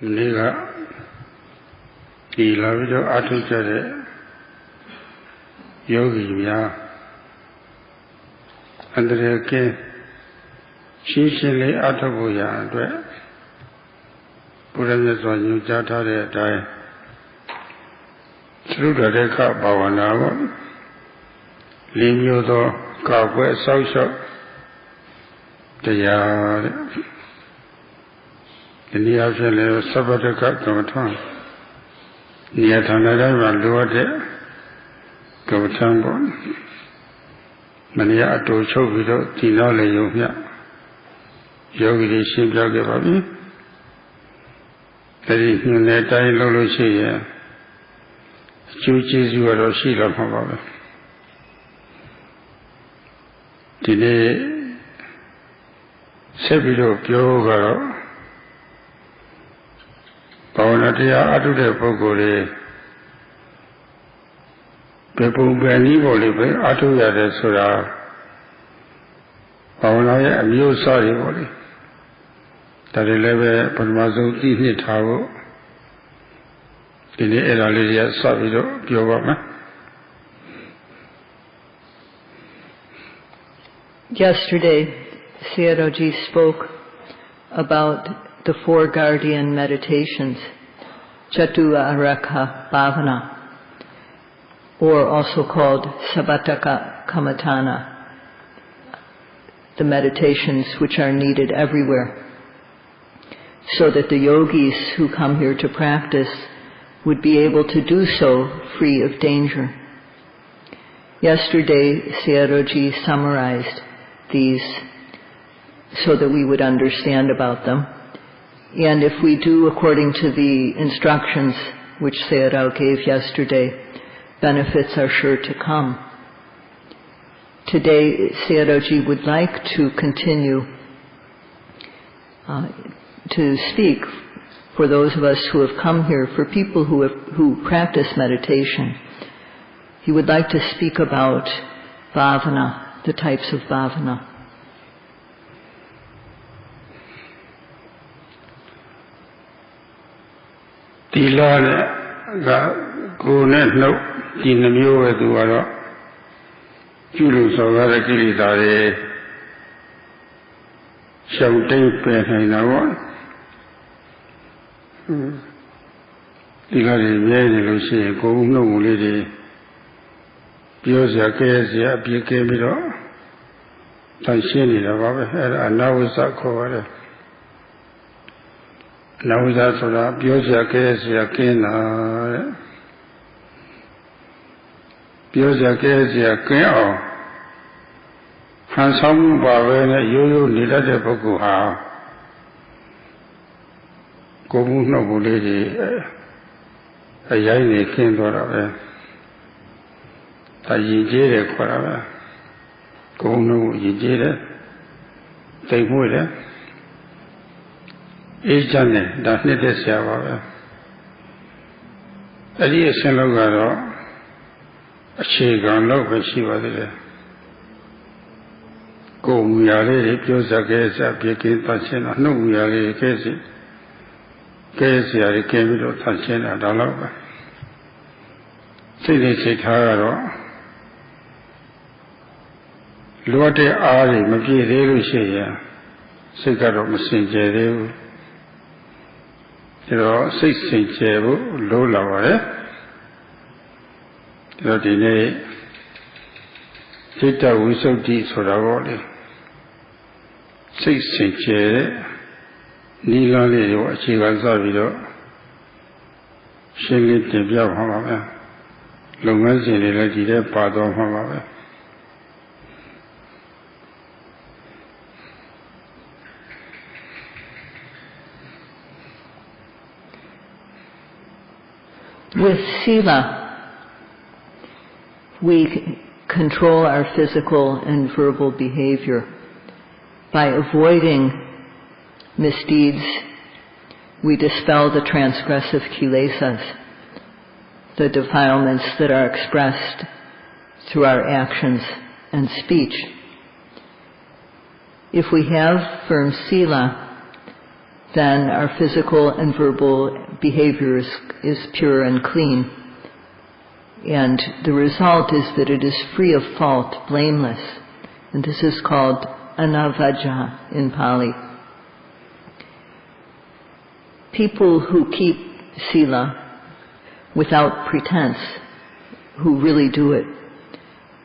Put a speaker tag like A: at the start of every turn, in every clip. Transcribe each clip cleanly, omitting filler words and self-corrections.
A: Nega di lavido attucciare yogi mia andre che shishile attabuya due Buddha so nyu ja tha de dai Sruta Deka Bhavana li myo tho ka pwe sauk shokတရားဒီနည်းအားဖြင့်လည်းသဗ္ဗတကကမ္မထာနေရာဌာနတိုင်းမှာလိုအပ်တဲ့ကမ္မထာပေါ့မနည်းအတူချုပ်ပြီးတော့ဒီတော့လည်းယုံမြယောဂီတွေရှင်းပြခဲ့ပါပြီအဲဒီညနေတိုင်းလုပ်လို့ရှိရင်အကျိုးကျေးဇူးကတော့ရှိလာမှာပါပဲဒီနေ့ဆက်ပြီးတော့ပြောကတော့ဘာဝနာတရားအထုတဲ့ပုဂ္ဂိုလ်တွေဘယ်ပုံပဲနည်းပေါ်လေးပဲအထုရတယ်ဆိုတာဘာဝနာရဲ့အမျိုးအစားတွေပေါ့လေဒါတွေလည်းပဲပထမဆုံးသိနှစ်ထားဖို့ဒီနေ့အဲ့ဒါလေးတွေကစပြီးတော့ပြောပါမယ်
B: Yesterday Sayadawgyi spoke about the 4 guardian meditations, Chatu Arakha Bhavana, or also called Sabataka Kamatana, the meditations which are needed everywhere, so that the yogis who come here to practice would be able to do so free of danger. Yesterday, Sayadawgyi summarized these so that we would understand about them. And if we do according to the instructions which Sayadaw gave yesterday, benefits are sure to come. Today, Sayadawgyi would like to continue to speak for those of us who have come here, for people who practice meditation. He would like to speak about bhavana, the types of bhavana.
A: Tila ga ko ne no di namyo we tu ga do cyu lu so ga de kilita de shaw tai pe nai na bo Tila de ye ne lo shi yin ko no mu le de pyo sia ke sia apye ke bi do tan shin ni da ba be ai da anawisa kho ba de Nauzaဆိုတာပြောစရာကဲစရာကင်းတာပြောစရာကဲစရာကင်းအောင်ဟန်ဆောင်မှုပါပဲနဲ့ရိုးရိုးနေတတ်တဲ့ပုဂ္ဂိုလ်ဟာကိုယ်မှုနှုတ်မှုလေးတွေအရိုင်းနေခင်းသွားတာပဲဒါရည်ကျေးတယ်ခေါ်တာပဲကိုယ်နှုတ်ရည်ကျေးတယ်တိမ်မွေ့တယ်အေးချမ်းတယ်ဒါနှစ်သက်ဆရာပါပဲအဲ့ဒီအရှင်လောက်ကတော့အခြေခံလောက်ပဲရှိပါသေးတယ်ကိုယ်မူရလေးတွေပြောစခဲ့စပြေကင်းသတ်ရှင်းတာနှုတ်မူရလေးတွေခဲစီကဲဆရာတွေကင်းပြီးတော့သတ်ရှင်းတာဒါတော့ပဲစိတ်နဲ့စိတ်ထားကတော့လိုတဲ့အားတွေမပြည့်သေးလို့ရှိရင်စိတ်ကတော့မစင်ကြယ်သေးဘူးဒါတော့စိတ်စင်ကြယ်ဖို့လိုလာပါတယ်ဒါတော့ဒီနေ့Citta Visuddhiဆိုတာပေါ့လေစိတ်စင်ကြယ်တဲ့နိလန်းလေးကိုအခြေခံစပြီးတော့ရှင်းလင်းတင်ပြပါမှာပဲလုပ်ငန်းစဉ်တွေလည်းဒီထဲပါတော့မှာပါပဲ
B: With sila, we control our physical and verbal behavior. By avoiding misdeeds, we dispel the transgressive kilesas, the defilements that are expressed through our actions and speech. If we have firm sila, then our physical and verbal behavior is pure and clean. And the result is that it is free of fault, blameless. And this is called anavajja in Pali. People who keep sila without pretense, who really do it,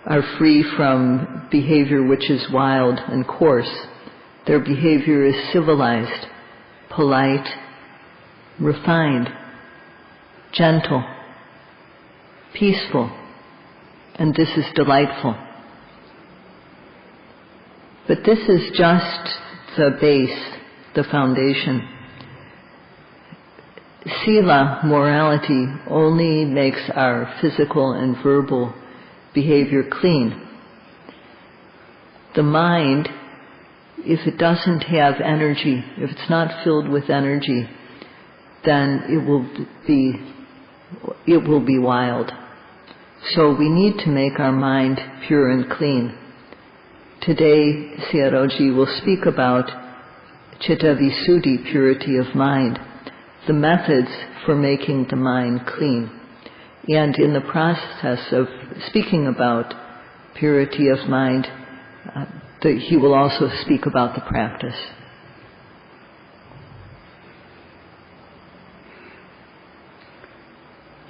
B: are free from behavior which is wild and coarse. Their behavior is civilized, polite, refined, gentle, peaceful, and this is delightful. But this is just the base, the foundation. Sila, morality, only makes our physical and verbal behavior clean. The mind, if it doesn't have energy, if it's not filled with energy, then it will be wild. So we need to make our mind pure and clean. Today, Sayadawgyi will speak about Citta Visuddhi, purity of mind, the methods for making the mind clean. And in the process of speaking about purity of mind, he will also speak about the practice.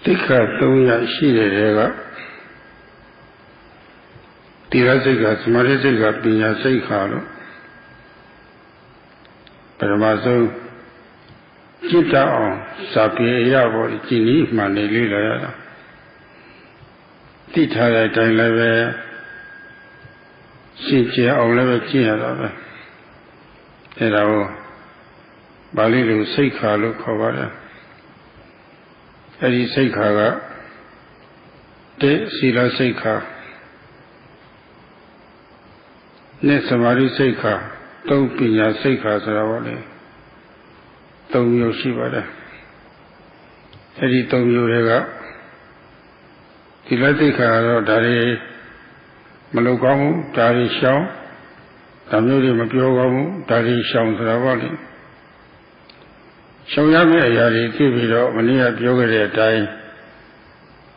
A: Tikka Tunya Shirega Tirasika Smarisika Pinya Sikalo Paramaso Citta on Sapi Yabo Chini Manili Laya Titara Time Level Sincha on level Chia Erao Balilu Sikalo Kovara Eri Sikhaga De Sila Sikha Ne Samari Sikha Tau Pinya Sikha Saravale Tau Yoshibara Eri Tau Yorega Sila Sikha Dari Malukamu Dari Shao Tamuri Mapiogamu Dari Shao Saravale Shawame Ayari Tibido, Mania Yogare Dai,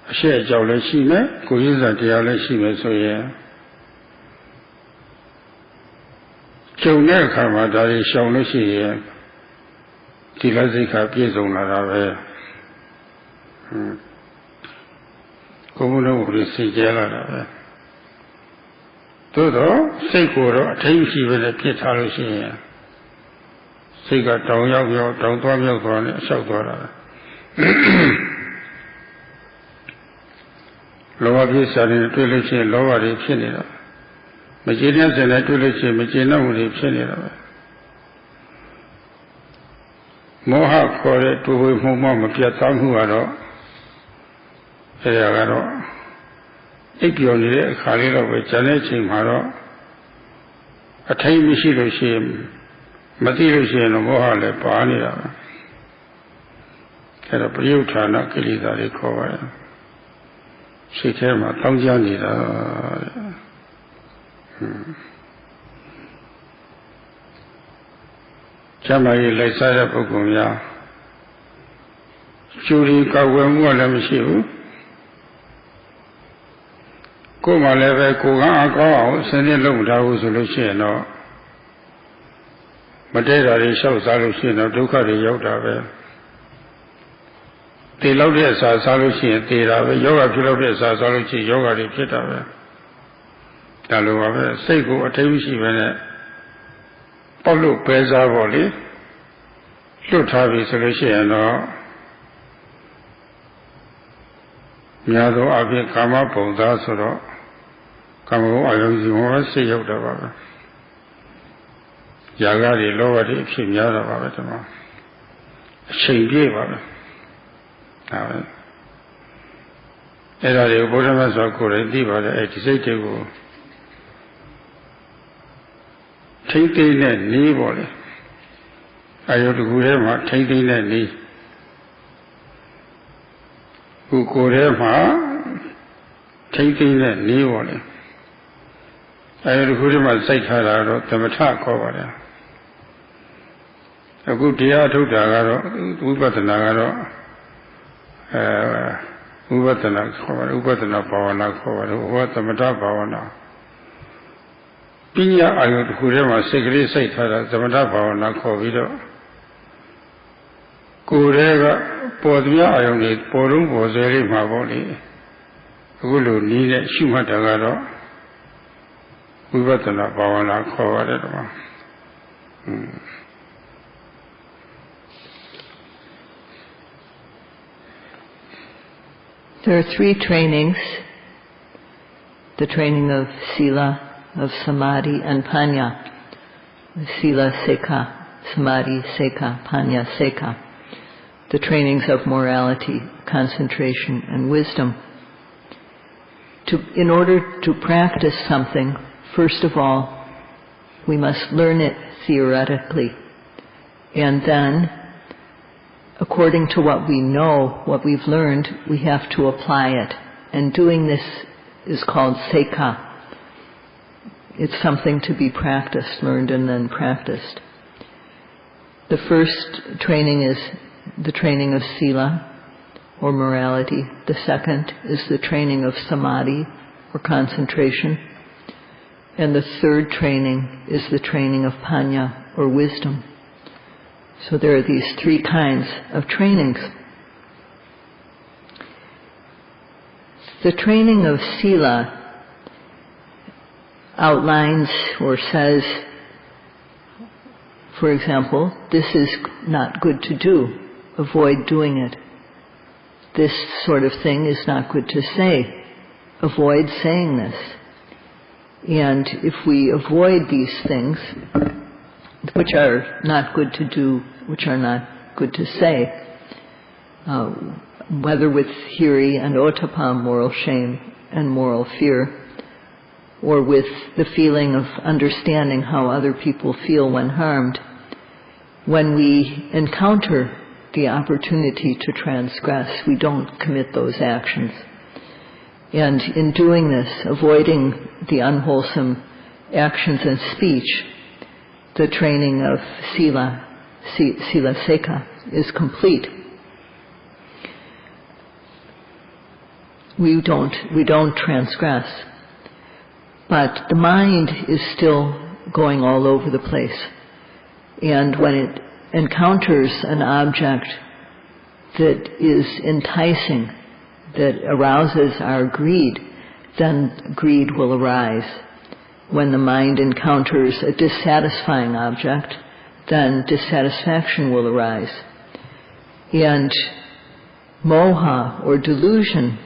A: a share Jowle Shime, Kuiza Diale Shime Soye. Jone Karma Dari Shawle Shie, Tilazika Piezona Rave. Comuno Sijela. Todo, Sekuro, Taimshi with a Pietalo Shie. Sika Tong Yao, Tong Tuan Yao Tuan, Shautora. Lower Pisa in Trilogy, Lower Pinida. Maginians and a Trilogy, Magina with Pinida. Moha Kore to Mumma Piatam Huaro. Sayagaro. Ipionide, Kalila with Janechim Haro. A time Mishilo Shim. Material no Mohale Pania Era Priutana Kilida Recover Shikema Tangianida Jamai Lesaya Pogumia Julie Kawemu Lamshiu Kuma Leve Kuga Go, Senilum Dawu Solution. Matera shows Salusin of Duka Yoga. They love this as Salusin, they have a yoga pilot as Salusi, yoga Pita. Talu, Sego, a Tavishi, when a Polo Pesa Voli, Lutavi Solution, Miado Abi Kama Ponda Soro, Kamo, I don't see Yoga. Yagari lower the Pimyada Babatama. Shingi Baba. Era the Bodamas of Korendi, at Zetago. Taking that knee body. I ought to go there, taking that knee. Who go there, taking that knee body. I ought to go to my Sayadawgyi, the Matak over there. အခုတရားထုတ်တာကတော့ဝိပဿနာကတော့ဝိပဿနာခေါ်ပါတယ်ဥပဒနာဘာဝနာခေါ်ပါတယ်ဟောသမထဘာဝနာပညာအာယုတစ်ခုထဲမှာစိတ်ကလေးစိုက်ထားတာသမထဘာဝနာခေါ်ပြီးတော့ကိုယ်တည်းကပေါ်သမျှအာယုတွေပေါ်လုံးပေါ်စေလေးမှာပေါ့လေအခုလိုနည်းနဲ့ရှုမှတ်တာကတော့ဝိပဿနာဘာဝနာခေါ်ပါတယ်တော့
B: There are three trainings, the training of Sila, of Samadhi, and Panya. Sila Sekha, Samadhi Sekha, Panya Sekha. The trainings of morality, concentration, and wisdom. In order to practice something, first of all, we must learn it theoretically. And then, according to what we know, what we've learned, we have to apply it. And doing this is called Sekha. It's something to be practiced, learned and then practiced. The first training is the training of Sila, or morality. The second is the training of Samadhi, or concentration. And the third training is the training of Panya, or wisdom. So there are these three kinds of trainings. The training of Sila outlines or says, for example, this is not good to do. Avoid doing it. This sort of thing is not good to say. Avoid saying this. And if we avoid these things, which are not good to do, which are not good to say, whether with hiri and ottappa, moral shame and moral fear, or with the feeling of understanding how other people feel when harmed, when we encounter the opportunity to transgress, we don't commit those actions. And in doing this, avoiding the unwholesome actions and speech, the training of Sila Sekha, is complete. We don't transgress. But the mind is still going all over the place. And when it encounters an object that is enticing, that arouses our greed, then greed will arise. When the mind encounters a dissatisfying object, then dissatisfaction will arise. And moha, or delusion,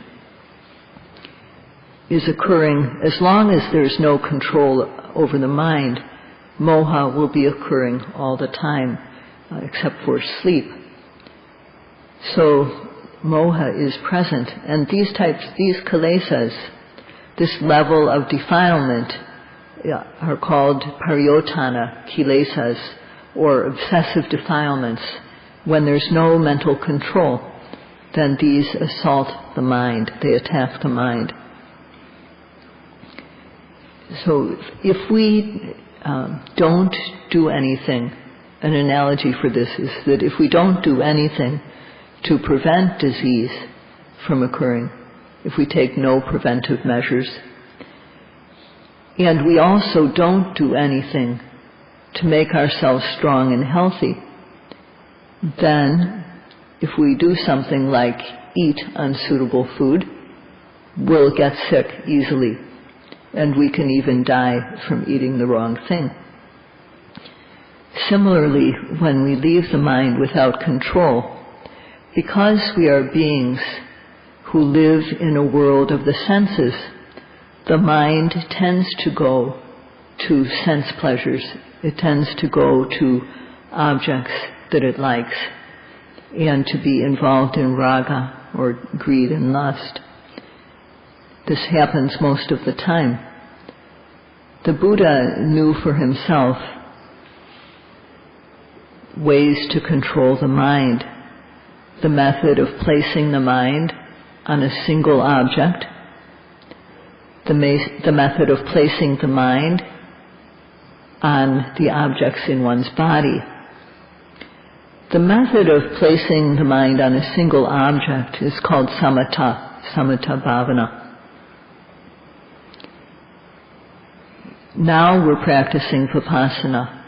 B: is occurring as long as there's no control over the mind. Moha will be occurring all the time, except for sleep. So moha is present, and these kilesas, this level of defilement, are called pariyotana kilesas, or obsessive defilements. When there's no mental control, then these assault the mind, they attack the mind. So if we don't do anything, an analogy for this is that if we don't do anything to prevent disease from occurring, if we take no preventive measures, and we also don't do anything to make ourselves strong and healthy, then if we do something like eat unsuitable food, we'll get sick easily, and we can even die from eating the wrong thing. Similarly, when we leave the mind without control, because we are beings who live in a world of the senses, the mind tends to go to sense pleasures. It tends to go to objects that it likes, and to be involved in raga, or greed and lust. This happens most of the time. The Buddha knew for himself ways to control the mind. The method of placing the mind on a single object, the method of placing the mind on the objects in one's body, The method of placing the mind on a single object is called samatha bhavana. Now we're practicing vipassana.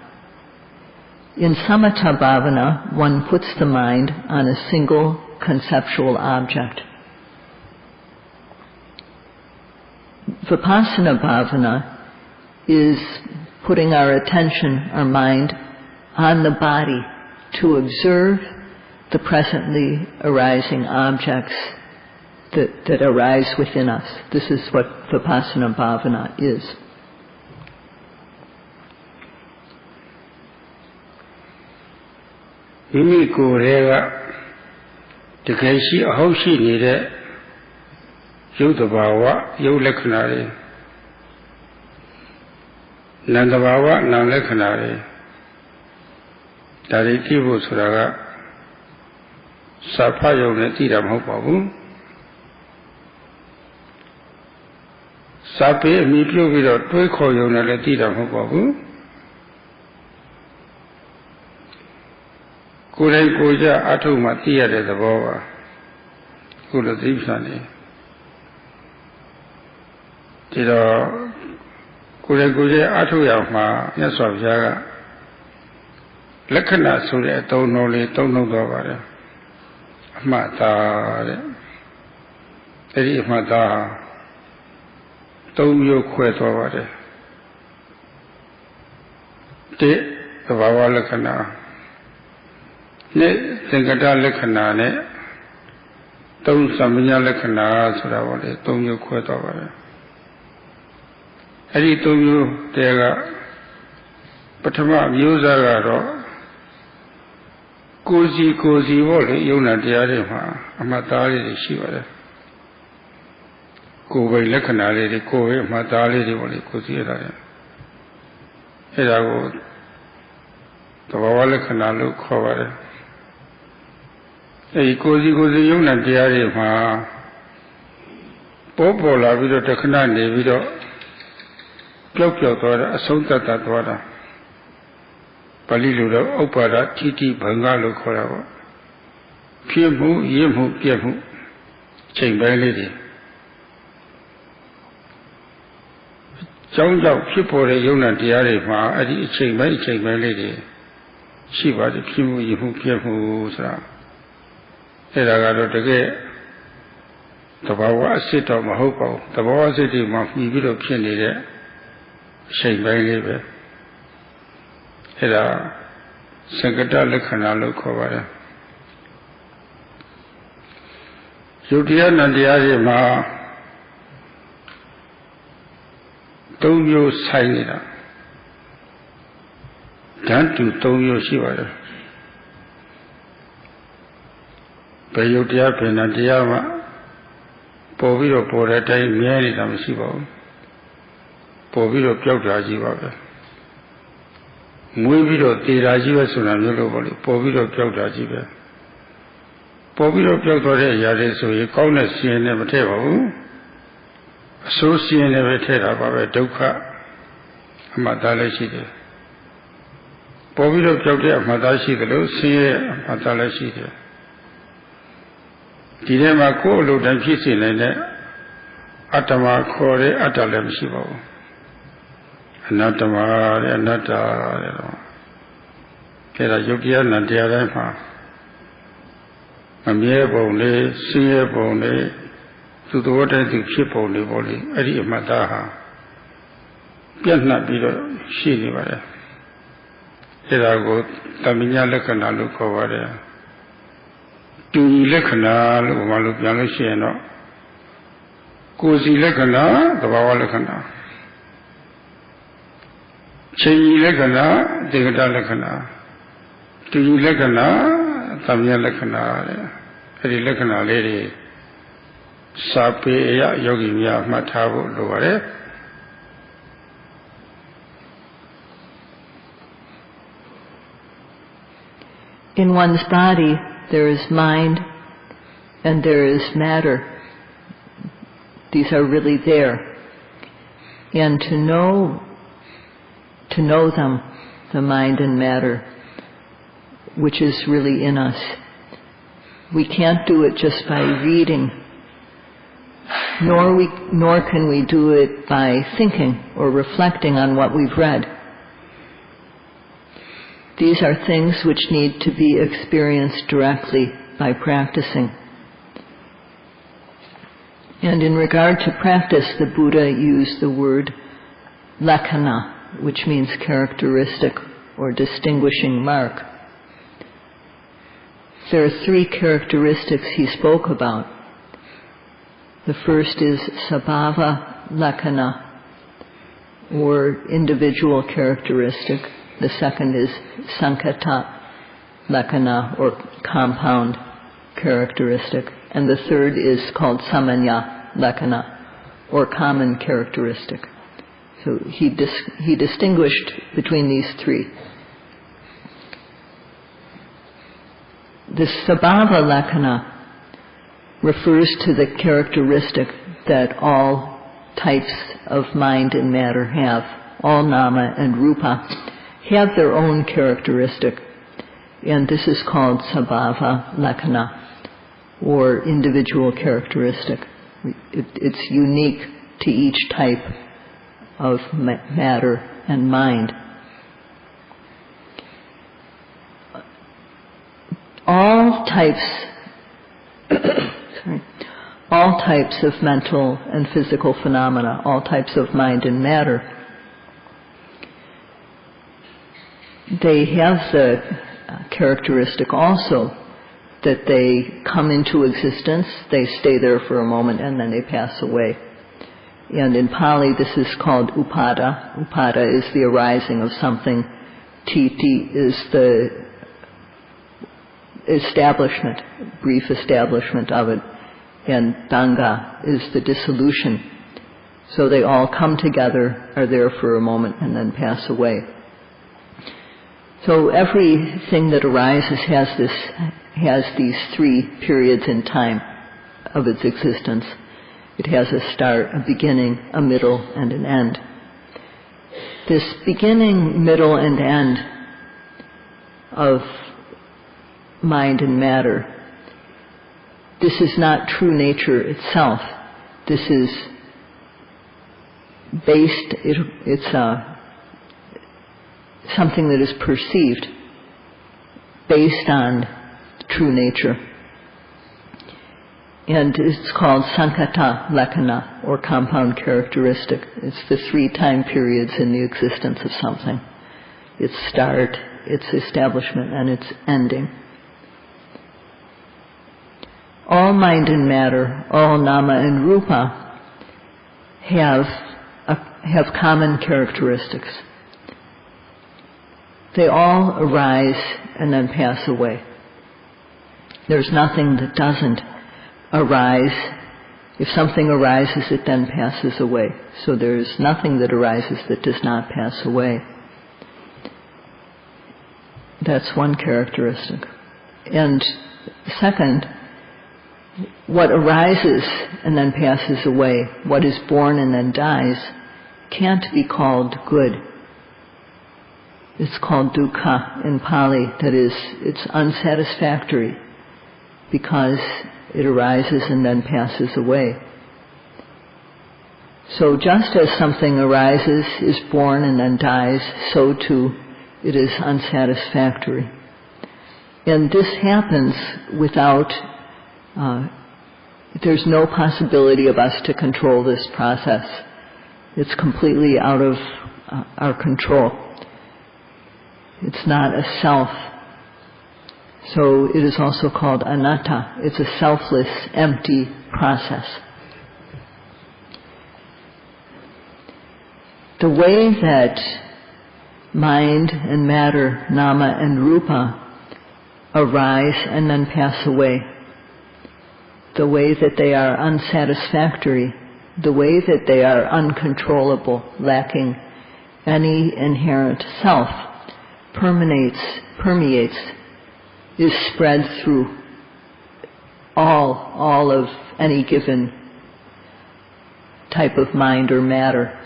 B: In samatha bhavana, one puts the mind on a single conceptual object. Vipassana bhavana is putting our attention, our mind, on the body to observe the presently arising objects that arise within us. This is what vipassana bhavana is.
A: Mimi ko rega takashi ahoshi nire yudhabawa yulakhanare nandabawa nanlakhanare dariti bhu soda ka sapha yong ne ti ta ma hout pa bu sape ami pyot pi do twai khaw yong ne le ti ta ma hout pa buကိုယ်တိုင်ကိုယ်ကြအထုမှသိရတဲ့သဘောပါခုလိုသိပ္ပံနေဒီတော့ကိုယ်တိုင်ကိုယ်ကြအထုရမှာမြတ်စွာဘုရားကလက္ခဏာဆိုတဲ့အသုံးတော်လေးသုံးနှုတ်တော်ပါတယ်အမှတ်သားတဲ့အဲ့ဒီအမှတ်သားသုံးမျိုးခွဲသွားပါတယ်တစ်သဘာဝလက္ခဏာနဲ့သင်္ကတလက္ခဏာနဲ့သုံးသမညာလက္ခဏာဆိုတာပေါ့လေသုံးမျိုးခွဲသွားပါတယ်အဲ့ဒီသုံးမျိုးတည်းကပထမမျိုးစားကတော့ကိုယ်စီပေါ့လေယုံနာတရားတွေမှာအမှတ်သားလေးတွေရှိပါတယ်ကိုယ်ပဲလက္ခဏာလေးတွေကိုယ်ပဲအမှတ်သားလေးတွေပေါ့လေကိုယ်စီရတာတယ်အဲ့ဒါကိုသဘာဝလက္ခဏာလို့ခေါ်ပါတယ်အဲဒီကိုယ်စီယုံနာတရားတွေမှာပေါ်လာပြီးတော့တခဏနေပြီးတော့ပျောက်သွားတာအဆုံးသတ်သွားတာပါဠိလိုတော့ဥပ္ပါဒတိတိဘင်္ဂလို့ခေါ်တာပေါ့ဖြစ်မှုရင့်မှုပြည့်မှုချိန်ပိုင်းလေးတွေကြောင်းကြောင့်ဖြစ်ပေါ်တဲ့ယုံနာတရားတွေမှာအဲ့ဒီအချိန်ပိုင်းလေးတွေရှိပါတယ်ဖြစ်မှုရင့်မှုပြည့်မှုဆိုတာအဲ့ဒါကတော့တကယ်သဘာဝအစစ်တော့မဟုတ်ပါဘူးသဘာဝအစစ်တွေမှာပြီးပြီးတော့ဖြစ်နေတဲ့အချိန်ပိုင်းလေးပဲအဲ့ဒါစက္ကတလက္ခဏာလို့ခေါ်ပါတယ်ယုတ်တရားနံတရားတွေမှာသုံးမျိုးဆိုင်နေတာဓာတ်တူသုံးမျိုးရှိပါတယ်ဘယ်ယုတ်တရားဖြစ်နေတရားမှပေါ်ပြီးတော့ပေါ်တဲ့အတိုင်းမြဲနေတာမရှိပါဘူးပေါ်ပြီးတော့ပျောက်တာကြီးပါပဲမွေးပြီးတော့တည်တာကြီးပဲဆိုတာမျိုးလို့ပေါ့လေပေါ်ပြီးတော့ပျောက်တာကြီးပဲပေါ်ပြီးတော့ပျောက်သွားတဲ့အရာတွေဆိုရင်ကောင်းတဲ့စီရင်နဲ့မထည့်ပါဘူးအဆိုးစီရင်နဲ့ပဲထည့်တာပါပဲဒုက္ခအမှတ်သားလည်းရှိတယ်ပေါ်ပြီးတော့ပျောက်တဲ့အမှတ်သားရှိတယ်လို့ဆင်းရဲအမှတ်သားလည်းရှိတယ်ဒီထဲမှာကိုယ်အလိုတိုင်းဖြစ်စေနိုင်တဲ့အတ္တမခေါ်တဲ့အတ္တလည်းမရှိပါဘူးအနတ္တမတဲ့အနတ္တတဲ့တော့အဲ့ဒါယုတ်တရားနံတရားတိုင်းမှာမမြဲပုံလေးဆင်းရဲပုံလေးသူသဘောတိုင်းသူဖြစ်ပုံလေးပေါ့လေအဲ့ဒီအမှတ်သားဟာပြန့်နှံ့ပြီးတော့ရှိနေပါတယ်အဲ့ဒါကိုသမညာလက္ခဏာလို့ခေါ်ပါတယ်တူညီလက္ခဏာလို့ဘာလို့ပြန်လို့ရှိရင်တော့ကိုယ်စီလက္ခဏာသဘာဝလက္ခဏာချိန်ကြီးလက္ခဏာဒေဂတလက္ခဏာတူညီလက္ခဏာသမညာလက္ခဏာတဲ့အဲ့ဒီလက္ခဏာလေးတွေစာပေအရယောဂီများမှတ်ထားဖို့လိုပါတယ်
B: In one's body there is mind and there is matter. These are really there. And to know them, the mind and matter, which is really in us. We can't do it just by reading, nor can we do it by thinking or reflecting on what we've read. These are things which need to be experienced directly by practicing. And in regard to practice, the Buddha used the word lakkhana, which means characteristic or distinguishing mark. There are 3 characteristics he spoke about. The first is sabhava lakkhana, or individual characteristic. The second is sankata lakkhana, or compound characteristic. And the third is called samanya lakkhana, or common characteristic. So he distinguished between these 3. The sabhava lakkhana refers to the characteristic that all types of mind and matter have. All nama and rupa have their own characteristic, and this is called sabhava lakkhana, or individual characteristic. It's unique to each type of matter and mind. All types of mental and physical phenomena, all types of mind and matter, they have the characteristic also that they come into existence, they stay there for a moment, and then they pass away. And in Pali, this is called upada. Upada is the arising of something. Titi is the establishment, brief establishment of it. And danga is the dissolution. So they all come together, are there for a moment, and then pass away. So everything that arises has these 3 periods in time of its existence. It has a start, a beginning, a middle, and an end. This beginning, middle, and end of mind and matter, this is not true nature itself. This is based, it's something that is perceived based on true nature. And it's called sankata lakkhana, or compound characteristic. It's the 3 time periods in the existence of something. Its start, its establishment, and its ending. All mind and matter, all nama and rupa have common characteristics. They all arise and then pass away. There's nothing that doesn't arise. If something arises, it then passes away. So there's nothing that arises that does not pass away. That's one characteristic. And second, what arises and then passes away, what is born and then dies, can't be called good. It's called dukkha in Pali. That is, it's unsatisfactory because it arises and then passes away. So just as something arises, is born and then dies, so too it is unsatisfactory. And this happens without, there's no possibility of us to control this process. It's completely out of our control. It's not a self. So it is also called anatta. It's a selfless, empty process. The way that mind and matter, nama and rupa, arise and then pass away, the way that they are unsatisfactory, the way that they are uncontrollable, lacking any inherent self, permeates, is spread through all of any given type of mind or matter.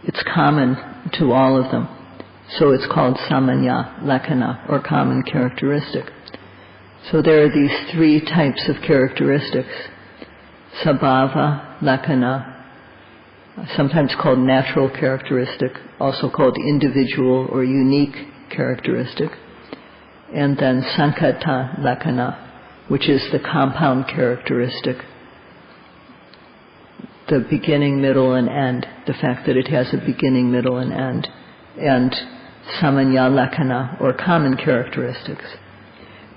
B: It's common to all of them. So it's called samanya lakkhana, or common characteristic. So there are these three types of characteristics. Sabhava lakkhana, sometimes called natural characteristic, also called individual or unique characteristic. And then sankata lakkhana, which is the compound characteristic, the beginning, middle, and end, the fact that it has a beginning, middle, and end, and samanya lakkhana, or common characteristics.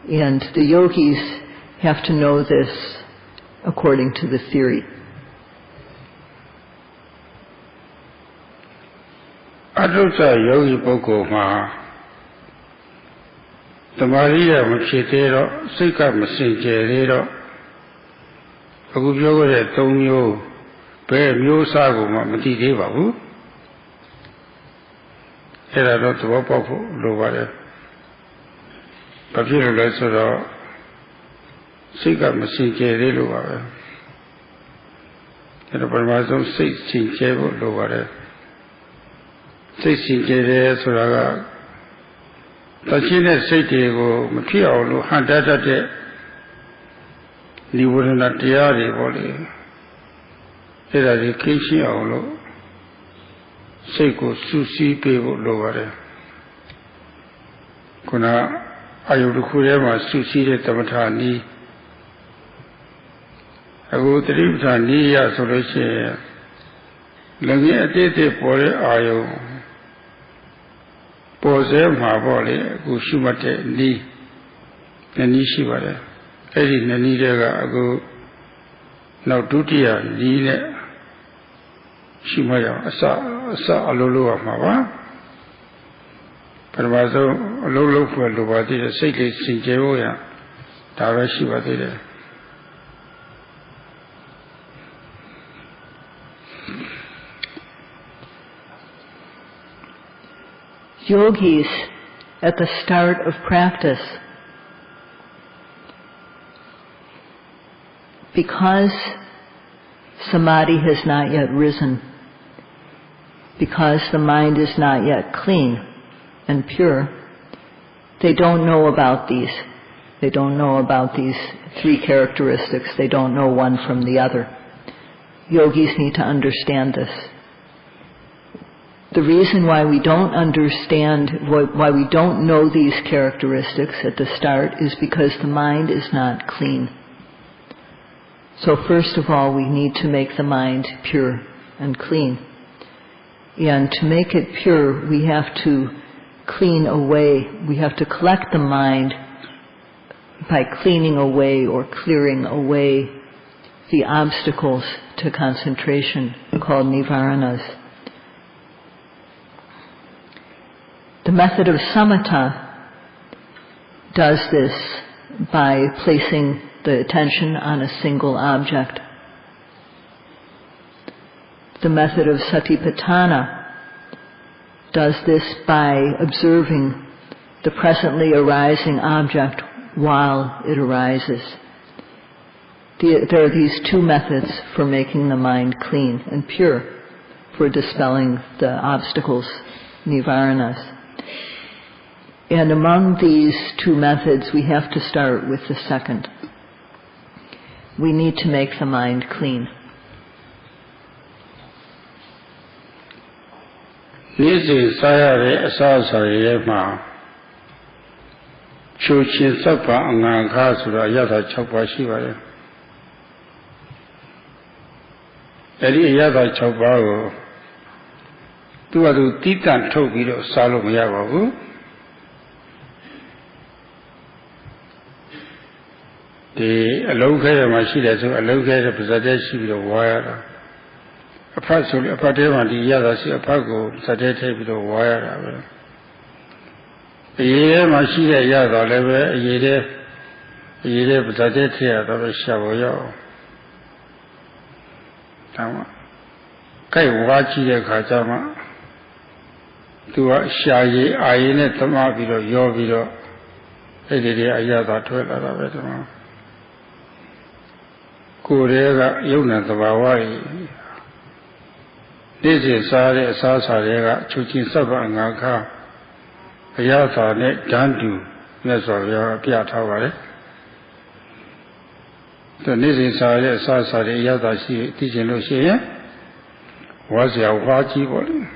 B: And the yogis have to know this according to the theory.
A: Adruta yogi boko ma tamariya machitero sika masinjerero akuပြောခဲ့တဲ့၃မျိုးဘယ်မျိုးစားကိုမှမသိသေးပါဘူးအဲ့ဒါတော့သဘောပေါက်ဖို့လိုပါတယ်ဘာဖြစ်လို့လဲဆိုတော့စိတ်ကမစင်ကြယ်သေးလို့ပါပဲအဲ့တော့ပထမဆုံးစိတ်စင်ကြယ်ဖို့လိုပါတယ်စိတ်စင်ကြယ်တယ်ဆိုတာကတချင်းတဲ့စိတ်တွေကိုမဖြစ်အောင်လို့ဟန်တတ်တဲ့နိဝရဏတရားတွေပေါ့လေအဲ့ဒါကြီးခင်းရှင်းအောင်လို့စိတ်ကိုစူးစီးပေးဖို့လိုပါတယ်ခုနအာယုတစ်ခုထဲမှာစူးစီးတဲ့သမထနည်းအခုသတိပဋ္ဌာန်နည်းရဆိုလို့ရှိရင်လည်းအတိတ်ပေါ်တဲ့အာယုပေါ်စေမှာပေါ့လေအခုရှုမှတ်တဲ့နည်းရှိပါတယ်အဲ့ဒီနည်းတွေကအခုနောက်ဒုတိယနည်းနဲ့ရှုမှတ်ရအောင်အစအလုံးလုံးရမှာပါပထမဆုံးအလုံးလုံးဖွယ်လိုပါသေးတယ်စိတ်လေးစင်ကြယ်ဖို့ရဒါပဲရှိပါသေးတယ်
B: Yogis, at the start of practice, because samadhi has not yet risen, because the mind is not yet clean and pure, they don't know about these. They don't know about these three characteristics. They don't know one from the other. Yogis need to understand this. The reason why we don't understand, why we don't know these characteristics at the start is because the mind is not clean. So first of all, we need to make the mind pure and clean. And to make it pure, we have to clean away, we have to collect the mind by cleaning away or clearing away the obstacles to concentration called nivaranas. The method of samatha does this by placing the attention on a single object. The method of satipatthana does this by observing the presently arising object while it arises. There are these two methods for making the mind clean and pure, for dispelling the obstacles, nivaranas. And among these two methods, we have to start with the second. We need to make the mind clean.
A: Nisi sayare asasare ma chuchin sabba angangha sura yatha 6 ပါးရှိပါတယ်အဲ့ဒီယथा 6 ပါးကိုသူကသူတိတန့်ထုတ်ပြီးတော့စားလို့မရပါဘူးဒီအလုံးခဲရမှာရှိတယ်ဆိုအလုံးခဲတဲ့ပါဇက်တဲ့ရှိပြီးတော့ဝါရတာအဖတ်ဆိုအဖတ်ထဲမှာဒီရတာရှိအဖတ်ကိုဇက်တဲ့ထည့်ပြီးတော့ဝါရတာပဲအရေးထဲမှာရှိတဲ့ရတာလည်းပဲအရေးထဲပါဇက်တဲ့ထည့်ရတော့ရှာပေါ်ရောက်ဒါမှကြိုက်ဝါကြည့်တဲ့ခါကျမှသူကရှာရည်အာရည်နဲ့သမားပြီးတော့ရောပြီးတော့အဲ့ဒီတွေအရသာထွက်လာတာပဲဒီမှာကိုယ်တွေကယုံနာသဘာဝကြီးနေ့စဉ်စားတဲ့အစားအစာတွေကချုပ်ချင်းစပ်ပါငါခါ Ayatha net dandu, that's what we are Piataware. The Nisi Saya Sasa Yada teaching Lucia was your Waji body.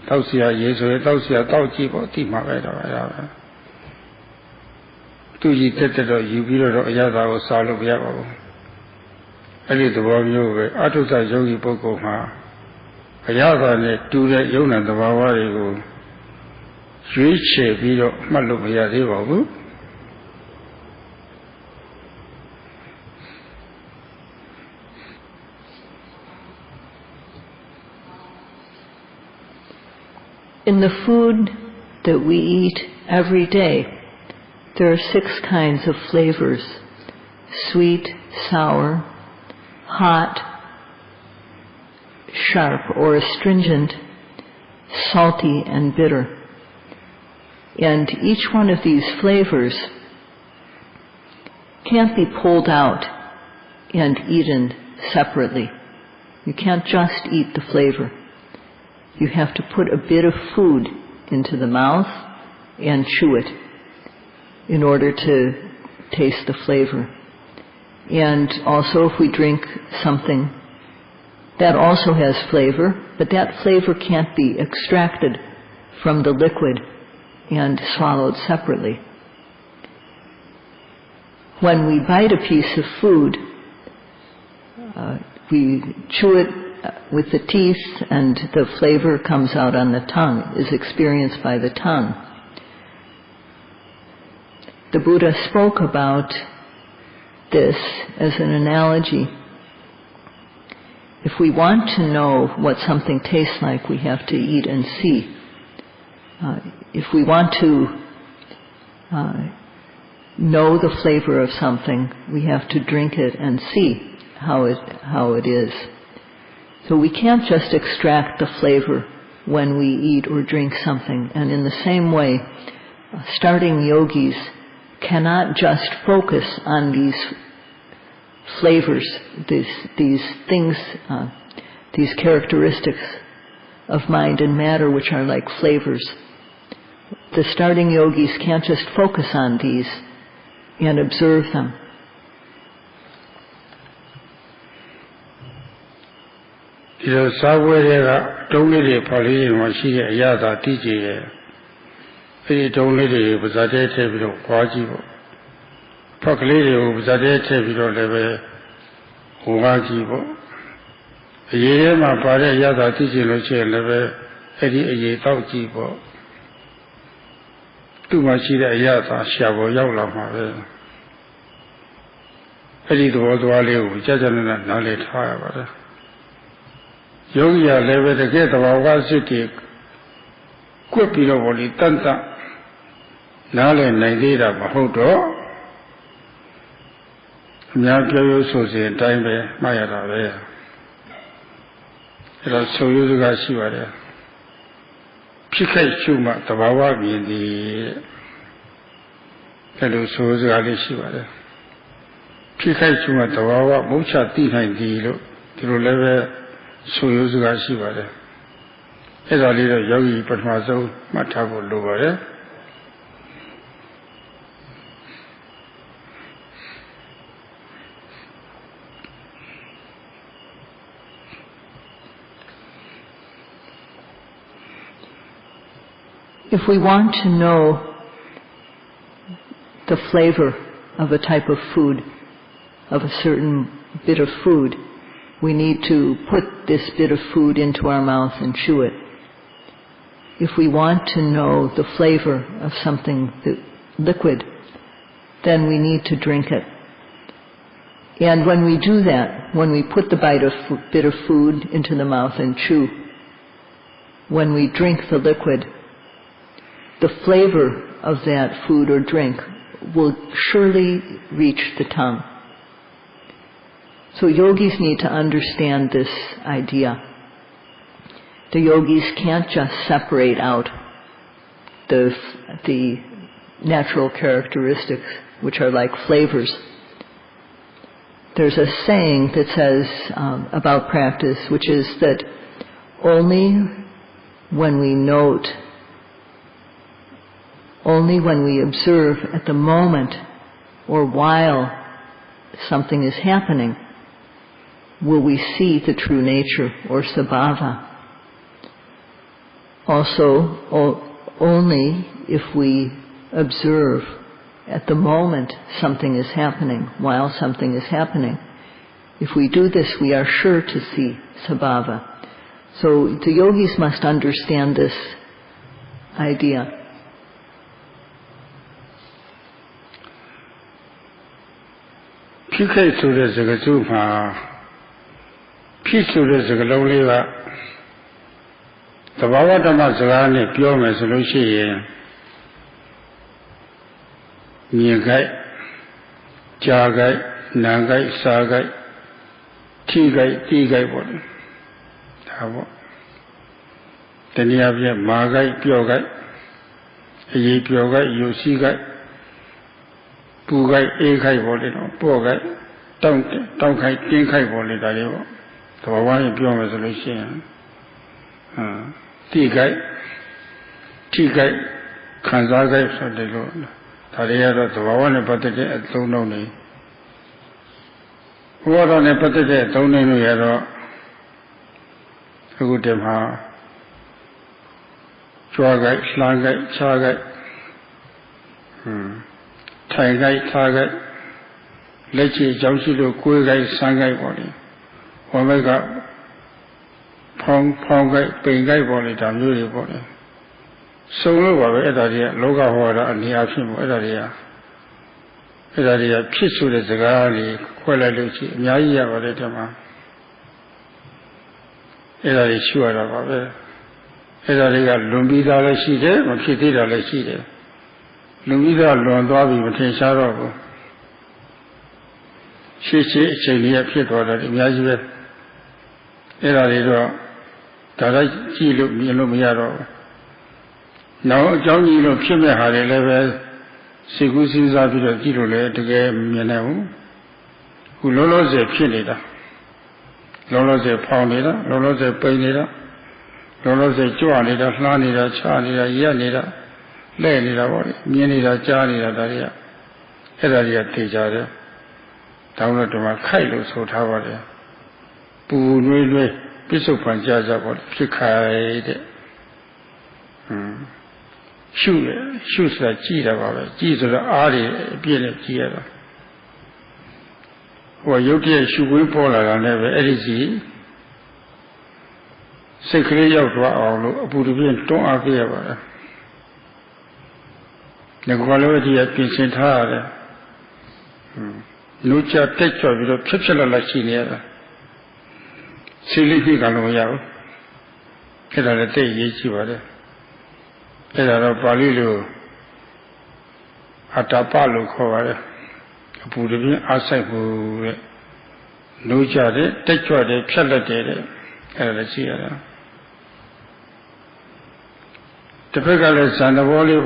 A: Tausia Yesu, Tausia Tauji body, Maveda. Tu ye tetted you below Yada or Salo Yabo. A little of you, Atusa Yogi Boko Ma. Ayatha net do that Yona the Vawarigo. Switch a video, Malubia Devo.
B: In the food that we eat every day, there are 6 kinds of flavors: sweet, sour, hot, sharp or astringent, salty, and bitter. And each one of these flavors can't be pulled out and eaten separately. You can't just eat the flavor. You have to put a bit of food into the mouth and chew it in order to taste the flavor. And also if we drink something, that also has flavor, but that flavor can't be extracted from the liquid and swallowed separately. When we bite a piece of food, we chew it with the teeth, and the flavor comes out on the tongue, is experienced by the tongue. The Buddha spoke about this as an analogy. If we want to know what something tastes like, we have to eat and see. If we want to know the flavor of something, we have to drink it and see how it is. So we can't just extract the flavor when we eat or drink something. And in the same way, starting yogis cannot just focus on these flavors, these things, these characteristics of mind and matter which are like flavors. The starting yogis can't just focus on these and observe them.
A: The Sawaya don't let it probably Machia Yada DJ. They don't let it was a day table of Wajibo. Proclady was a day table of Wajibo. A year my father Yada teaching Lucia level Eddie Taujibo. Too much Yada Shabo Yawla Mave. Eddie the Wadu, Jajan knowledge, however. Yogi level the gate of our city, Quipilo Tanta, Nale Naida Mahoto, Nyago Susi and Time Maya. It was so you guys see what there. Pika Chuma, the Bawabi in the Hello Susi Alishiva. Pika Chuma, the Bawa, Mucha Tina in the level. So you guys see what there. As a little yogi, but Mazo, Matago Lover.
B: If we want to know the flavor of a type of food, of a certain bit of food, we need to put this bit of food into our mouth and chew it. If we want to know the flavor of something liquid, then we need to drink it. And when we do that, when we put the bit of food into the mouth and chew, when we drink the liquid, the flavor of that food or drink will surely reach the tongue. So yogis need to understand this idea. The yogis can't just separate out the natural characteristics, which are like flavors. There's a saying that says about practice, which is that only when we note only when we observe at the moment or while something is happening will we see the true nature or sabhava. Also, only if we observe at the moment something is happening, while something is happening. If we do this, we are sure to see sabhava. So the yogis must understand this idea.
A: Pikai sura zagajuma, pisura zagaloliva, the Baba Dhamma Zagani, pure resolution, Niagai, Jagai, Nagai, Sagai, Tigai, Tigai body. Then you have your Magai, pure guy, Ye pure guy, you see guy, Pugai, Ekai body, poor guy, don't kai, Kinkai body, the Baba pure resolution. Tigai, Kanzagai, so they go. Tariara, the Baba Patake at Tononi. What on a Patake, Tonino Yaro? Gudemha, Chuagai, Slangai, Chagai, Taigai, Tagai, Lechi, Jausido, Kuigai, Sangai body, Omega, Pongai, Pengai body, Damuri body. So low of Edaria, Loga Hora, and the Afim Edaria. Edaria, Pisu de Zagari, Quella Luci, Yaya, Valetama. Edari sure about it. Edariga Lumbida Lashide, Makitida Lashide. Lumbida Londavi, Matensaro. She Chenia Pietro, Imagine Edarido, Taraji Lumiaro. Now, Johnny Lo Pime had a level, Sigusi Zabida Gilole to get Mianau, who lolos a pinida. Lolos a poundida, Lolos a painida, Lolos a joanida, Flanida, Chanida, Yanida, Lenida, Mianida, Janida, Daria, Edaria Tijada, down to my Kailos Hotavada, Boo, Bishop and Jaja, Chikai. Shoes like Citta about it, Jesus Ari, being a Citta. Well, you get Shugun Polar and never Edisi. Secretly out to our Buddha, don't appear about it. The quality has been sent hard. Nucha take your with a picture like China. Silly Higanoya. Get a day, yes, you are. Era Palilu Atapalu Kovare, Buddha Asabu Nujade, Techuade, Pelade, and the Sierra. The Pegales and the Volley,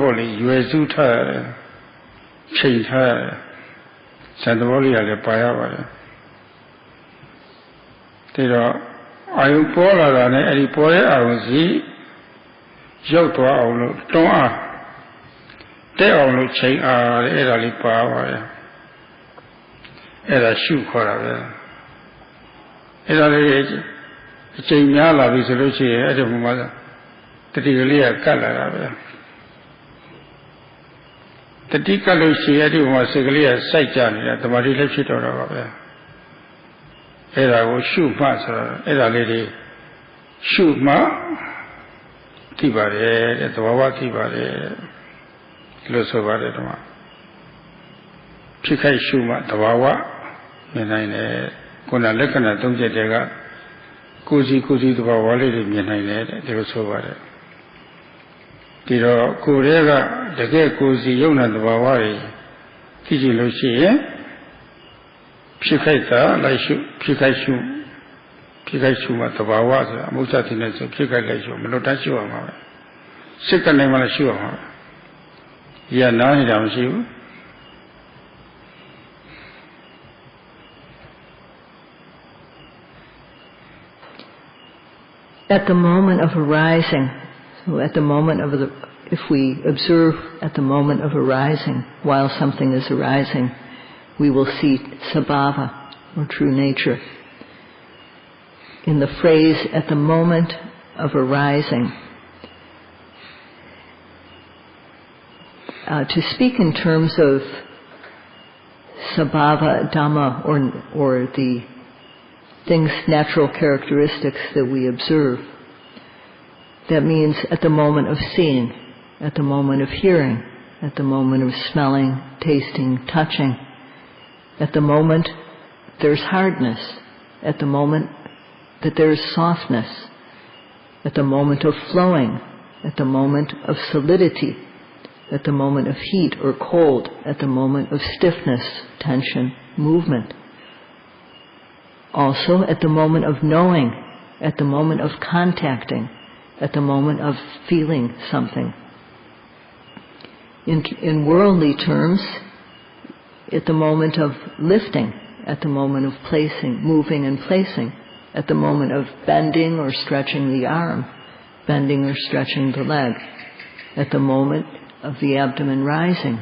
A: Uezuta, Chain her, Sandavolia, the Payava. There are Ayupola and Elipoe, I will see.ရောက်သွားအောင်လို့တွန်းအားတဲ့အောင်လို့ချိန်အားတဲ့အဲ့ဒါလေးပါပါတယ်အဲ့ဒါရှုခေါ်တာပဲအဲ့ဒါလေးအချိန်များလာပြီဆိုလို့ရှိရင်အဲ့ဒီမှာတတိကလေးကကတ်လာတာပဲတတိကတ်လို့ရှိရင်အဲ့ဒီမှာစိတ်ကလေးကစိုက်ကြနေတာတမာတိလည်းဖြစ်တော့တာပါပဲအဲ့ဒါကိုရှုမှဆိုတာအဲ့ဒါလေးတွေရှုမှသိပါတယ်တဲ့သဘောဝသိပါတယ်လို့ဆိုပါတယ်ဓမ္မဖြစ်ခိုက်ရှုမှသဘောဝမြင်နိုင်တယ်ခုနလက္ခဏာ၃ချက်တည်းကကိုစီသဘောဝလေးတွေမြင်နိုင်တယ်တဲ့ဒီလိုဆိုပါတယ်ဒီတော့ကိုယ်ရဲ့ကတကယ်ကိုစီယုံနာသဘောဝတွေသိကြည့်လို့ရှိရင်ဖြစ်ခိုက်တာလိုက်ရှုဖြစ်ခိုက်ရှုမှသဘာဝဆိုတာအမှုချတဲ့နဲ့ဆိုဖြစ်ခိုက်လိုက်ရှုမလွတ်တတ်ရှုအောင်ပါပဲစိတ်ကနေမှလည်းရှုအောင်ပါပဲရနားနေတာမရှိဘူး
B: At the moment of arising, so at the moment of if we observe at the moment of arising, while something is arising, we will see sabhava, or true nature. In the phrase, at the moment of arising, to speak in terms of sabhava Dhamma, or the things, natural characteristics that we observe, that means at the moment of seeing, at the moment of hearing, at the moment of smelling, tasting, touching, at the moment there's hardness, at the moment that there's softness, at the moment of flowing, at the moment of solidity, at the moment of heat or cold, at the moment of stiffness, tension, movement. Also at the moment of knowing, at the moment of contacting, at the moment of feeling something. In worldly terms, at the moment of lifting, at the moment of placing, moving and placing, at the moment of bending or stretching the arm, bending or stretching the leg, at the moment of the abdomen rising,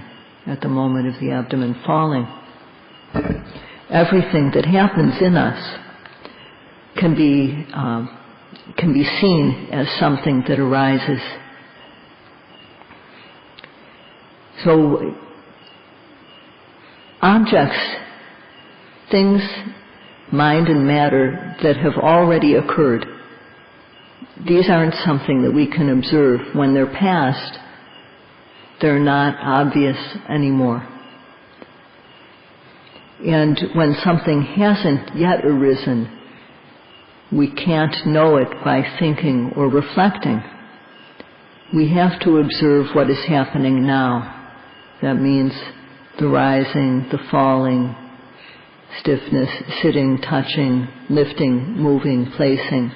B: at the moment of the abdomen falling. Everything that happens in us can be seen as something that arises. So objects, things, mind and matter that have already occurred, these aren't something that we can observe. When they're past, they're not obvious anymore. And when something hasn't yet arisen, we can't know it by thinking or reflecting. We have to observe what is happening now. That means the rising, the falling, stiffness, sitting, touching, lifting, moving, placing,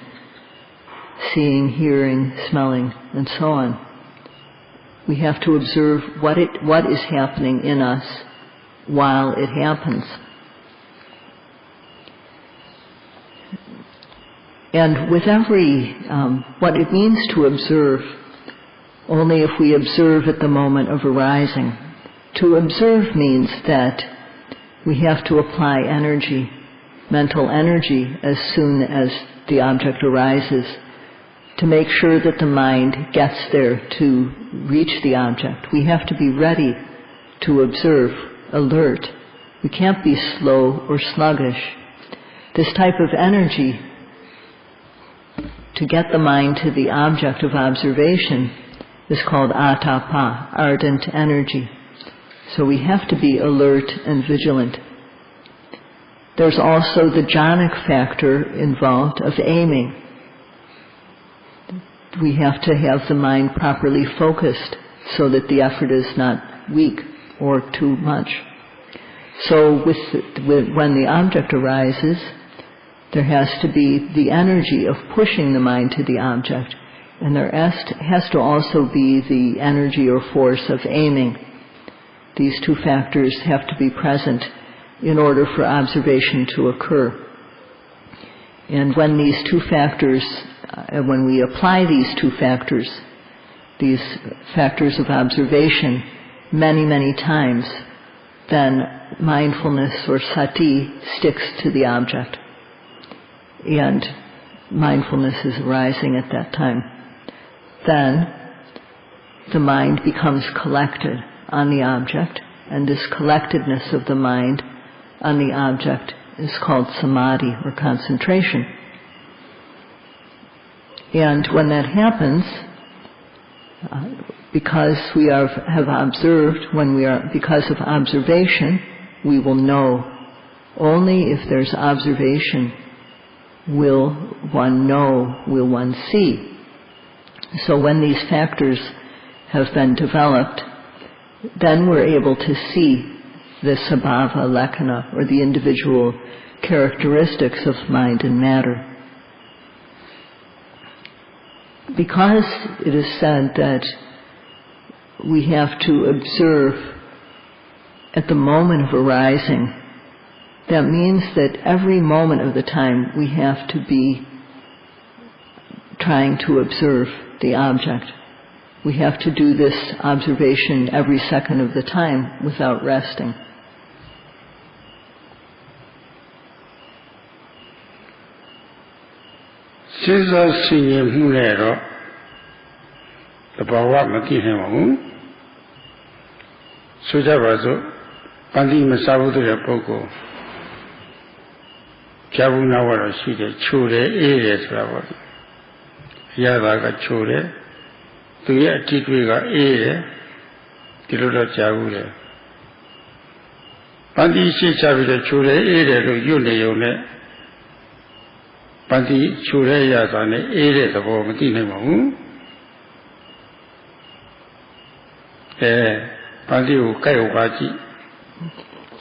B: seeing, hearing, smelling, and so on. We have to observe what is happening in us while it happens. And with every, what it means to observe, only if we observe at the moment of arising. To observe means that we have to apply energy, mental energy, as soon as the object arises, to make sure that the mind gets there to reach the object. We have to be ready to observe, alert. We can't be slow or sluggish. This type of energy, to get the mind to the object of observation, is called atapa, ardent energy. So we have to be alert and vigilant. There's also the jhanic factor involved of aiming. We have to have the mind properly focused so that the effort is not weak or too much. So when the object arises, there has to be the energy of pushing the mind to the object, and there has to also be the energy or force of aiming. These two factors have to be present in order for observation to occur. And when these two factors, when we apply these two factors, these factors of observation, many, many times, then mindfulness or sati sticks to the object. And mindfulness is arising at that time. Then the mind becomes collected on the object, and this collectedness of the mind on the object is called samadhi, or concentration. And when that happens, because we have observed, because of observation, we will know. Only if there's observation will one know, will one see. So when these factors have been developed, then we're able to see the sabhava lakkhana, or the individual characteristics of mind and matter. Because it is said that we have to observe at the moment of arising, that means that every moment of the time we have to be trying to observe the object. We have to do this observation every second of the time without resting.
A: Siza sinye mulero the bawa mati hemu soja bazo pandi masabu de poko jabu na waro shi de chode ere soda ba yada ka chode tu ye ati twe ka ere di lo do jabu le pandi shi cha bi de chode ere lo yu ne yong ne Pandi chure yasa ne ere thabo mati nahi ma hu. Pandi ko kai ho ka ji.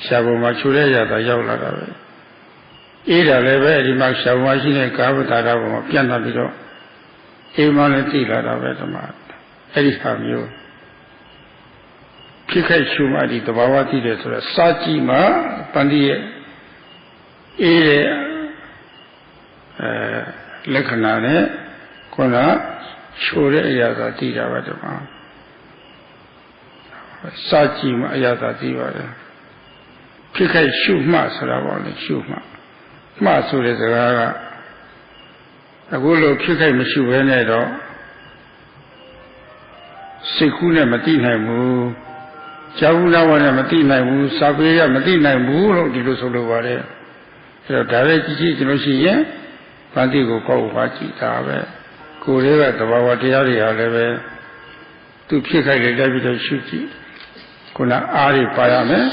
A: Shabu ma chure yasa yauk la ta be. Era le be edi ma shabu ma shi ne ka bata bo ma pyan na pi do. Ma le ti la ta be Dhamma. Edi ha myo. Phit khai shu ma di tabawa ti de so da sa ji ma pandi ye ere Lekhana ne kona chore ayata ti da ba Dhamma. Sa ji ma ayata ti ba de. Phit khai shu ma soda ba le shu ma. Ma so de saka kaအခုလိုဖြစ်ခိုက်မရှိဘဲနဲ့တော့စိတ်ကူးနဲ့မတိနိုင်ဘူးကြာဘူးလာဝနဲ့မတိနိုင်ဘူးစာပေရမတိနိုင်ဘူးလို့ဒီလိုဆိုလိုပါတယ်အဲ့တော့ဒါလည်းကြည့်ကျွန်လို့ရှိရင်ပန်းတိကိုကောက်ပါကြည့်တာပဲကိုယ်လေးကသဘာဝတရားတွေဟာလည်းပဲသူဖြစ်ခိုက်လေတိုက်ပြီးတော့ရှုကြည့်ခုနအားတွေပါရမယ်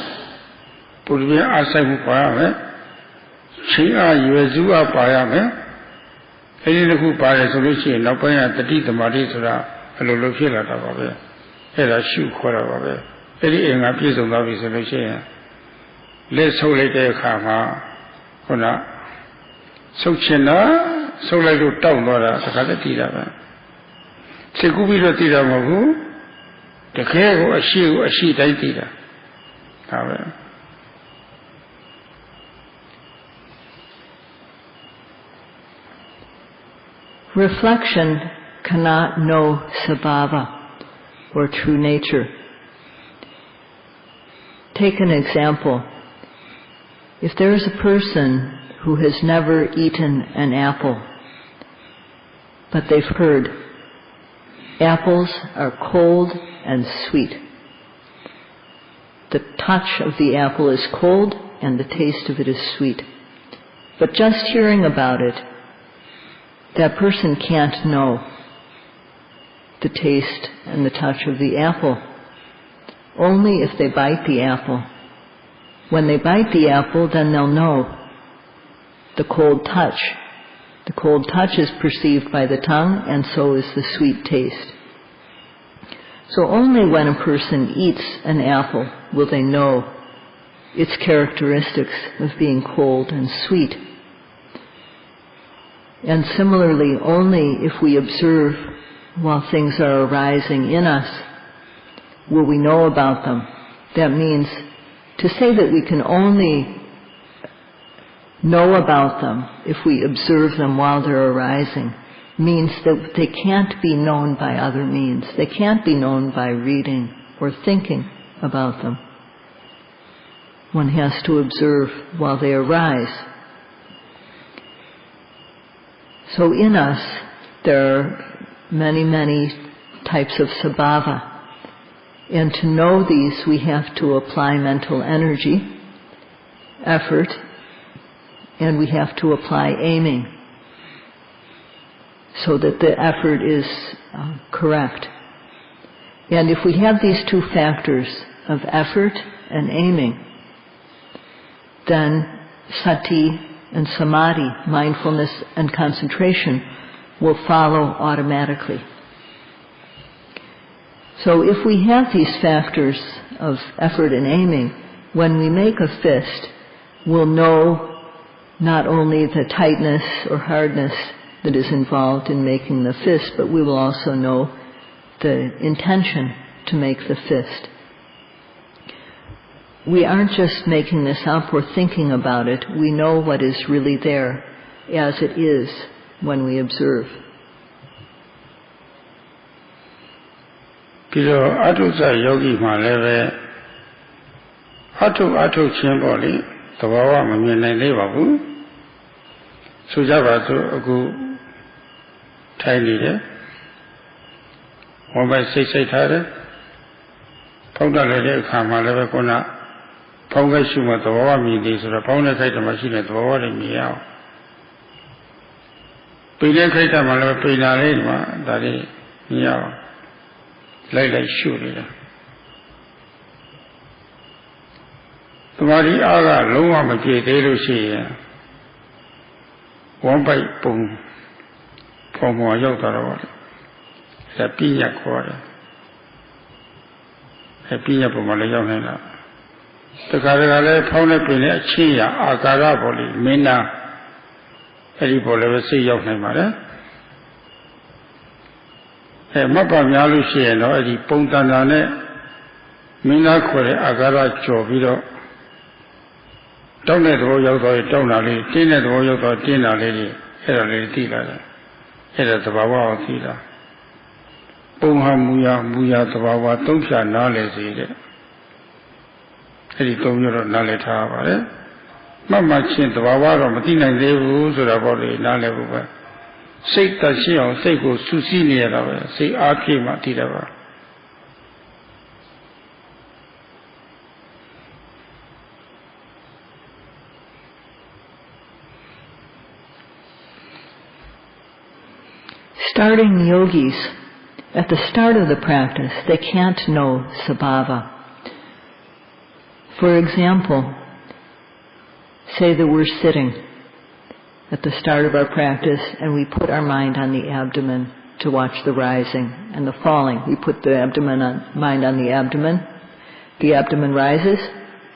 A: ပုရိသေအားဆိုင်မှုပါရမယ်ချင်းအားရွယ်စုအားပါရမယ်အဲဒီတစ်ခုပါတယ်ဆိုလို့ရှိရင်နောက်ပိုင်းကတတိသမာဓိဆိုတာအလိုလိုဖြစ်လာတာပါပဲအဲ့ဒါရှုခေါ်တာပါပဲအဲ့ဒီအင်္ဂါပြည့်စုံသွားပြီဆိုလို့ရှိရင်လက်ဆုပ်လိုက်တဲ့အခါမှာခုနဆုပ်ချင်တာဆုပ်လိုက်လို့တောက်သွားတာတခါတည်းတည်တာပဲစိတ်ကူးပြီးတော့တည်တာမဟုတ်ဘူးတကယ်ကိုအရှိတိုင်းတည်တာဒါပဲ
B: Reflection cannot know sabhava, or true nature. Take an example. If there is a person who has never eaten an apple, but they've heard apples are cold and sweet. The touch of the apple is cold and the taste of it is sweet. But just hearing about it, that person can't know the taste and the touch of the apple. Only if they bite the apple. When they bite the apple, then they'll know the cold touch. The cold touch is perceived by the tongue, and so is the sweet taste. So only when a person eats an apple will they know its characteristics of being cold and sweet. And similarly, only if we observe while things are arising in us will we know about them. That means to say that we can only know about them if we observe them while they're arising means that they can't be known by other means. They can't be known by reading or thinking about them. One has to observe while they arise. So in us, there are many, many types of sabhava. And to know these, we have to apply mental energy, effort, and we have to apply aiming so that the effort is correct. And if we have these two factors of effort and aiming, then sati and samadhi, mindfulness and concentration, will follow automatically. So if we have these factors of effort and aiming, when we make a fist, we'll know not only the tightness or hardness that is involved in making the fist, but we will also know the intention to make the fist. We aren't just making this up or thinking about it. We know what is really there as it is when we observe.
A: ဒီလိုအထုဇယောဂီမှလည်းပဲအထုချင်းပေါ့လေသဘာဝမမြင်နိုင်သေးပါဘူးဆိုကြပါစို့အခုထိုင်နေတယ်ဝမ်းပိုက်စိတ်ထားတယ်ဖောက်တတ်တဲ့အခါမှာလည်းပဲခုနဖောက်ခဲ့ရှုမှသဘာဝမြင်သေးဆိုတော့ဖောက်တဲ့ခိုက်တမှာရှိတဲ့သဘာဝတွေမြင်ရအောင်ပိတဲ့ခိုက်တမှာလည်းပိလာလေးမှာဒါလေးမြင်ရအောင်လိုက်ရှုနေတာသမာဓိအားကလုံးဝမပြည့်သေးလို့ရှိရင်ဝမ်းပိုက်ပုံဖော်မော်ရောက်တော့တယ်ဒါပြည့်ရခေါ်တယ်ပြည့်ရပုံမှာလည်းရောက်နေတာတခါတခါလည်းဖောင်းနေပင်လည်းအချင်းရအာကာရပေါ်လေမင်းနာအဲ့ဒီပေါ်လည်းပဲစိတ်ရောက်နိုင်ပါတယ်မတ်ပါများလို့ရှိရင်တော့အဲ့ဒီပုံတန်တာနဲ့မင်းသားခေါ်တဲ့အာကာရကျော်ပြီးတော့တောင်းတဲ့သဘောရောက်တော့တောင်းတာလေးတင်းတဲ့သဘောရောက်တော့တင်းတာလေးတွေအဲ့ဒါလေးသိလာတယ်အဲ့ဒါသဘာဝကိုသိတာပုံဟာမူရသဘာဝသုံးဖြာနားလဲစေတဲ့အဲ့ဒီသုံးမျိုးတော့နားလဲထားပါတယ်မှတ်ချင်းသဘာဝတော့မသိနိုင်သေးဘူးဆိုတာပေါ့လေနားလဲဖို့ပဲစိတ်တရှိအောင်စိတ်ကိုစူးစီးနေရတာပဲစိတ်အားဖြည့်မှသိတယ်ပါ
B: Starting yogis, at the start of the practice, they can't know sabhava. For example, say that we're sitting at the start of our practice and we put our mind on the abdomen to watch the rising and the falling. We put the mind on the abdomen rises,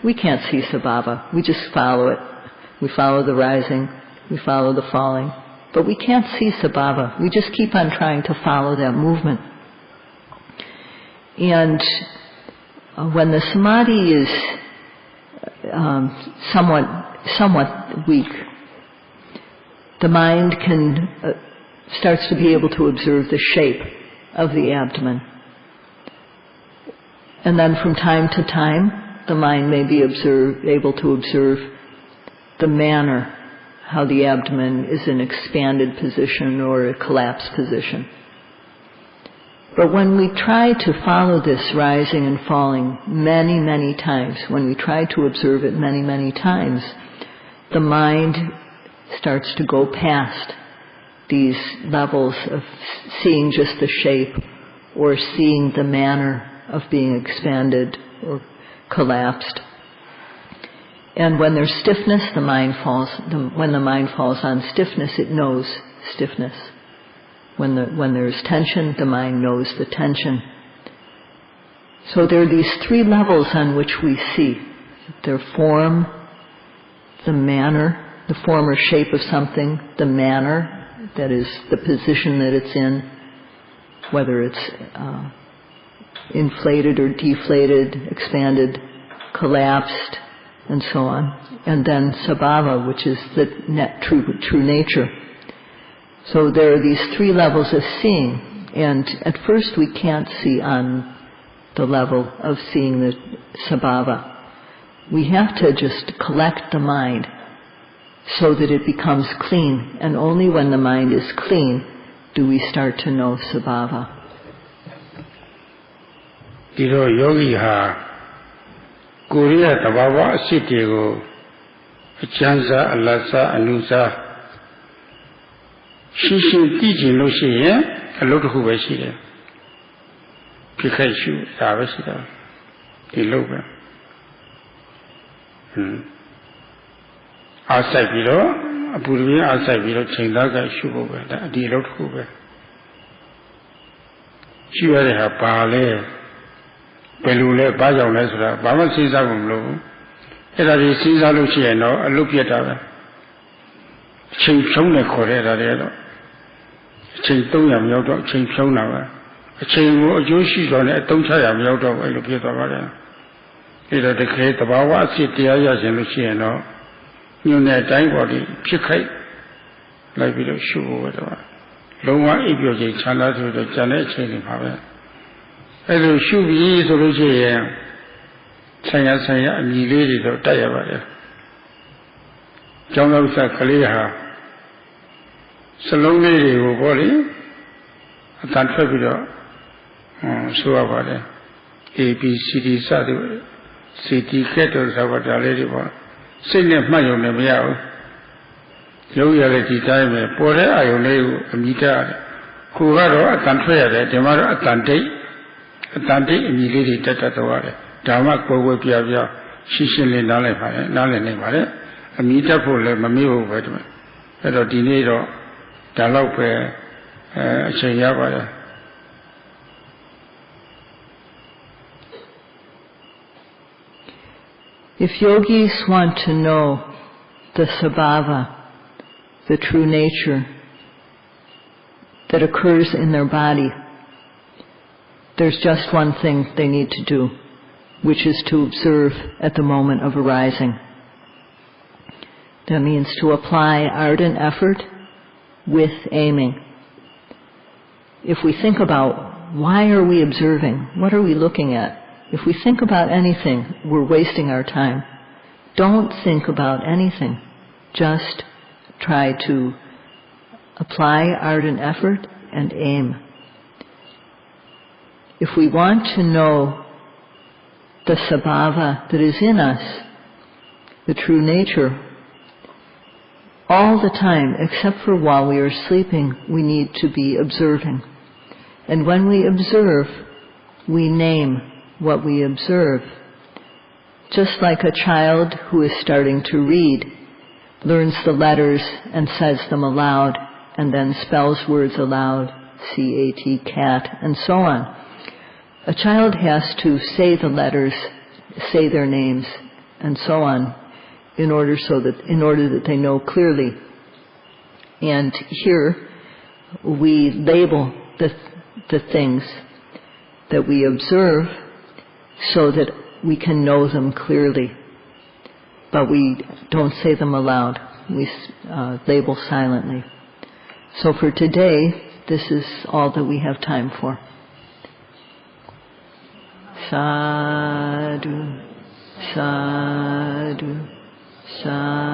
B: we can't see sabhava. We just follow it. We follow the rising, we follow the falling. But we can't see sabhava. We just keep on trying to follow that movement. And when the samadhi is somewhat weak, the mind starts to be able to observe the shape of the abdomen. And then from time to time, the mind may be able to observe the manner, how the abdomen is in expanded position or a collapsed position. But when we try to follow this rising and falling many, many times, when we try to observe it many, many times, the mind starts to go past these levels of seeing just the shape or seeing the manner of being expanded or collapsed. And when there's stiffness, when the mind falls on stiffness, it knows stiffness. When there's tension, the mind knows the tension. So there are these three levels on which we see their form, the manner, the form or shape of something, the manner, that is the position that it's in, whether it's inflated or deflated, expanded, collapsed, and so on. And then sabhava, which is the true nature. So there are these three levels of seeing, and at first we can't see on the level of seeing the sabhava. We have to just collect the mind so that it becomes clean, and only when the mind is clean do we start to know sabhava.
A: Diro yogi ha Korea tabava asitego achansa alasa anusa Shishin teaching lo shi yen a lot of who was here. Pikachu, Savasida, the Logan. Outside below, a Burmese outside below, Chindaga, Shugo, the Lord Hoover. She had her Pale, Pelule, Baja Nesra, Bama Caesar Low. It is Caesar Luciano, a look at her. Ching Chona Correa. Ching Toyam Yodo, Ching Chona. A chain Yoshi on a Tonchayam Yodo, I look at her. It had declared the Bawa City Ayas and Luciano. You know, time body, Pikai, like below Shugo, whatever. Loma Ibioji, Chana to the Janet Chain Power. Hello, should be so Saya, and lady of Tayabaya. John of Sakaliha. Salon lady of body, a tantrapido, so about it. A B C D SADHU, CT Kettles about the lady one. Sing of my own meow. Loyalty time, Pore, I only a meter. Kugaro, a tantra, the mother at Tante, immediately Tata. Dhamma Kogo Piavia, Sicily Nale, a meter for Mamio vitamin. Pero dinero, Dalope, Sayabaya.
B: If yogis want to know the sabhava, the true nature that occurs in their body, there's just one thing they need to do, which is to observe at the moment of arising. That means to apply ardent effort with aiming. If we think about why are we observing, what are we looking at? If we think about anything, we're wasting our time. Don't think about anything. Just try to apply ardent effort and aim. If we want to know the sabhava that is in us, the true nature, all the time, except for while we are sleeping, we need to be observing. And when we observe, we name what we observe. Just like a child who is starting to read, learns the letters and says them aloud, and then spells words aloud, C-A-T, cat, and so on. A child has to say the letters, say their names, and so on, in order that they know clearly. And here we label the things that we observe so that we can know them clearly. But we don't say them aloud. We label silently. So for today, this is all that we have time for. Sadhu, sadhu, sadhu.